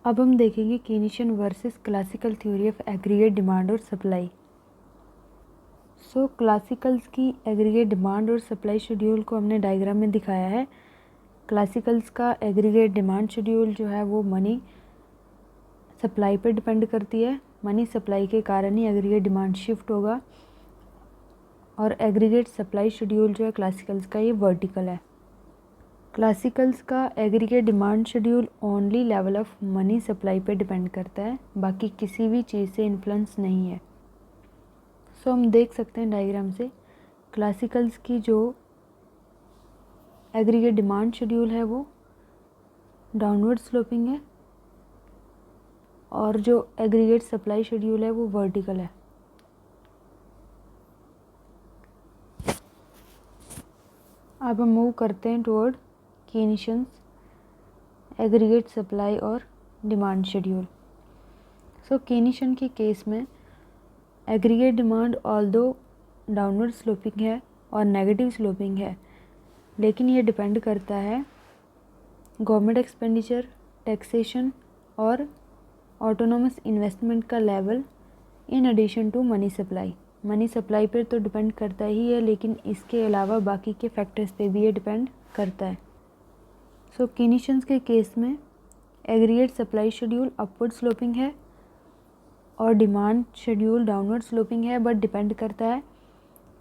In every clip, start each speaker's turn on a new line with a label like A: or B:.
A: अब हम देखेंगे Keynesian versus classical theory of aggregate demand और सप्लाई। क्लासिकल्स की एग्रीगेट डिमांड और सप्लाई शेड्यूल को हमने डायग्राम में दिखाया है। क्लासिकल्स का एग्रीगेट डिमांड शेड्यूल जो है वो मनी सप्लाई पर डिपेंड करती है। मनी सप्लाई के कारण ही एग्रीगेट डिमांड शिफ्ट होगा। और एग्रीगेट सप्लाई शेड्यूल जो है क्लासिकल्स का ये वर्टिकल है। क्लासिकल्स का aggregate demand schedule only level of money supply पे डिपेंड करता है, बाकी किसी भी चीज़ से इन्फ्लुएंस नहीं है। हम देख सकते हैं डायग्राम से क्लासिकल्स की जो एग्रीगेट डिमांड शेड्यूल है वो डाउनवर्ड स्लोपिंग है और जो एग्रीगेट सप्लाई शेड्यूल है वो वर्टिकल है। अब हम मूव करते हैं टुवर्ड कीनेशियंस एग्रीगेट सप्लाई और डिमांड शेड्यूल। कीनेशियन के केस में aggregate demand although downward sloping है और नेगेटिव स्लोपिंग है, लेकिन ये डिपेंड करता है गवर्नमेंट एक्सपेंडिचर, टैक्सेशन और ऑटोनोमस इन्वेस्टमेंट का level in addition to money supply. Money supply पर तो डिपेंड करता ही है, लेकिन इसके अलावा बाकी के फैक्टर्स पे भी ये डिपेंड करता है। कीनेशियंस के केस में aggregate supply schedule upward sloping है और डिमांड शेड्यूल डाउनवर्ड स्लोपिंग है, बट डिपेंड करता है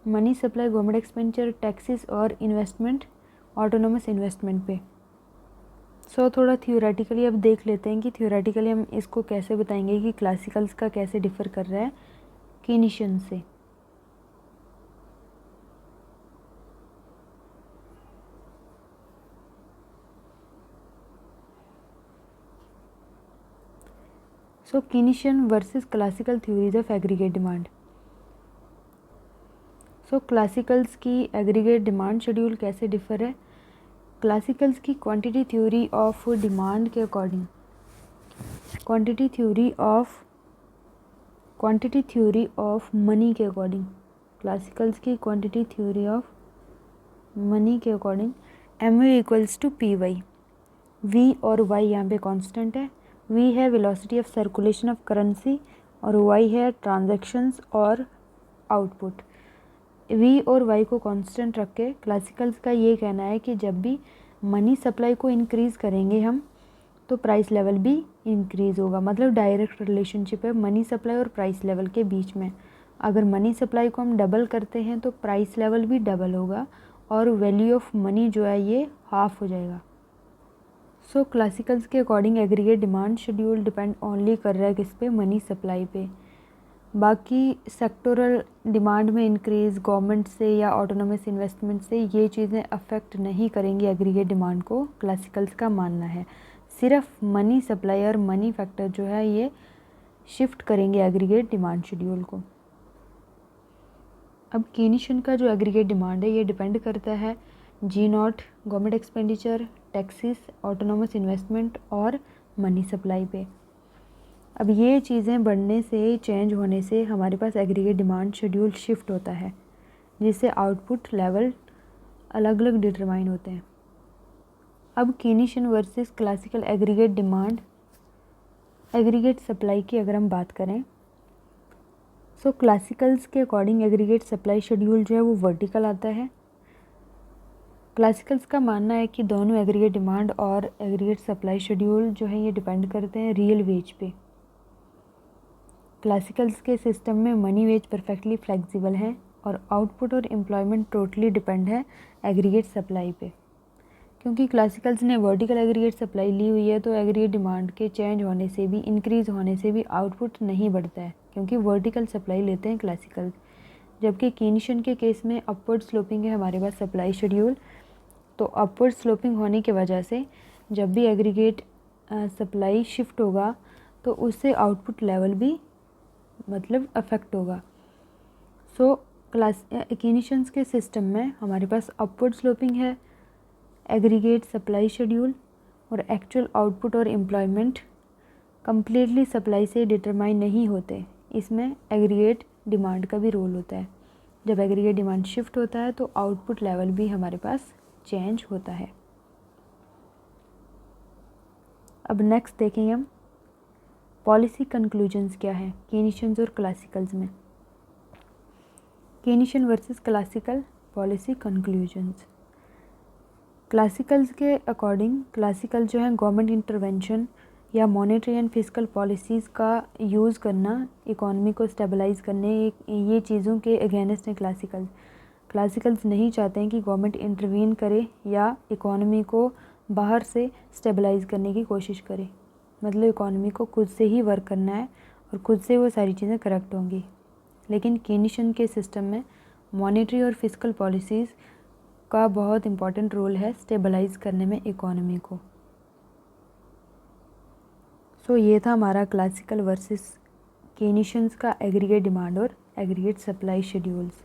A: money supply, government expenditure, taxes और इन्वेस्टमेंट, ऑटोनोमस इन्वेस्टमेंट पे। थोड़ा थियोरेटिकली अब देख लेते हैं कि थियोरेटिकली हम इसको कैसे बताएंगे कि क्लासिकल्स का कैसे डिफ़र कर रहा है कीनेशियन से। Keynesian versus classical theories of aggregate demand. Classicals की एग्रीगेट डिमांड शेड्यूल कैसे डिफ़र है। क्लासिकल्स की क्वांटिटी थ्योरी ऑफ डिमांड के according quantity theory of money के अकॉर्डिंग क्लासिकल्स की क्वांटिटी थ्योरी ऑफ मनी के according MU equals to PY। V और Y यहाँ पे कांस्टेंट है। V है velocity of circulation of currency और Y है ट्रांजैक्शंस और आउटपुट। V और Y को कांस्टेंट रख के क्लासिकल्स का ये कहना है कि जब भी मनी सप्लाई को इंक्रीज़ करेंगे हम तो प्राइस लेवल भी इंक्रीज़ होगा। मतलब डायरेक्ट रिलेशनशिप है मनी सप्लाई और प्राइस लेवल के बीच में। अगर मनी सप्लाई को हम डबल करते हैं तो प्राइस लेवल भी डबल होगा और वैल्यू ऑफ मनी जो है ये हाफ हो जाएगा। क्लासिकल्स के according aggregate demand schedule depend only कर रहा है किस पे, मनी सप्लाई पे। बाकी सेक्टोरल डिमांड में इंक्रीज़ गवर्नमेंट से या ऑटोनोमस इन्वेस्टमेंट से ये चीज़ें अफेक्ट नहीं करेंगी एग्रीगेट डिमांड को, क्लासिकल्स का मानना है। सिर्फ मनी सप्लाई और मनी फैक्टर जो है ये शिफ्ट करेंगे एग्रीगेट डिमांड शेड्यूल को। अब कीनेशियन का जो एग्रीगेट डिमांड है ये डिपेंड करता है G0 government expenditure, taxes, autonomous investment और मनी सप्लाई पे। अब ये चीज़ें बढ़ने से, चेंज होने से हमारे पास एग्रीगेट डिमांड शेड्यूल शिफ्ट होता है, जिससे आउटपुट लेवल अलग अलग डिटरमाइन होते हैं। अब Keynesian versus classical aggregate demand aggregate supply की अगर हम बात करें क्लासिकल्स के अकॉर्डिंग एग्रीगेट सप्लाई शेड्यूल जो है वो वर्टिकल आता है। क्लासिकल्स का मानना है कि दोनों एग्रीगेट डिमांड और एग्रीगेट सप्लाई शेड्यूल जो है ये डिपेंड करते हैं रियल वेज पे। क्लासिकल्स के सिस्टम में मनी वेज परफेक्टली फ्लेक्सिबल है और आउटपुट और एम्प्लॉयमेंट टोटली डिपेंड है एग्रीगेट सप्लाई पे। क्योंकि क्लासिकल्स ने वर्टिकल एग्रीगेट सप्लाई ली हुई है तो एग्रीगेट डिमांड के चेंज होने से भी, इंक्रीज़ होने से भी आउटपुट नहीं बढ़ता है, क्योंकि वर्टिकल सप्लाई लेते हैं क्लासिकल। जबकि कीनेशियन के केस में अपवर्ड स्लोपिंग है हमारे पास सप्लाई शेड्यूल, तो अपवर्ड स्लोपिंग होने की वजह से जब भी एग्रीगेट सप्लाई शिफ्ट होगा तो उससे आउटपुट लेवल भी मतलब अफेक्ट होगा। कीनेशियंस के सिस्टम में हमारे पास अपवर्ड स्लोपिंग है, एग्रीगेट सप्लाई शेड्यूल और एक्चुअल आउटपुट और एम्प्लॉयमेंट कम्प्लीटली सप्लाई से डिटरमाइन नहीं होते। इसमें एग्रीगेट डिमांड का भी रोल होता है। जब एग्रीगेट डिमांड शिफ्ट होता है तो आउटपुट लेवल भी हमारे पास चेंज होता है। अब नेक्स्ट देखेंगे हम पॉलिसी कंक्लूजन्स क्या है केनिशियंस और क्लासिकल्स में? Keynesian versus classical policy conclusions. Classicals के अकॉर्डिंग क्लासिकल जो है गवर्नमेंट इंटरवेंशन या मॉनेटरी एंड फिजिकल पॉलिसीज़ का यूज़ करना इकोनॉमी को स्टेबलाइज करने ये चीज़ों के अगेंस्ट हैं क्लासिकल्स नहीं चाहते हैं कि गवर्नमेंट इंटरवीन करे या इकोनॉमी को बाहर से स्टेबलाइज करने की कोशिश करे, मतलब इकोनॉमी को खुद से ही वर्क करना है और खुद से वो सारी चीज़ें करेक्ट होंगी। लेकिन केनिशियन के सिस्टम में मॉनेटरी और फिजिकल पॉलिसीज़ का बहुत इम्पॉर्टेंट रोल है स्टेबलाइज करने में इकोनॉमी को। सो ये था हमारा क्लासिकल वर्सेस केनिशियंस का एग्रीगेट डिमांड और एग्रीगेट सप्लाई शेड्यूल्स।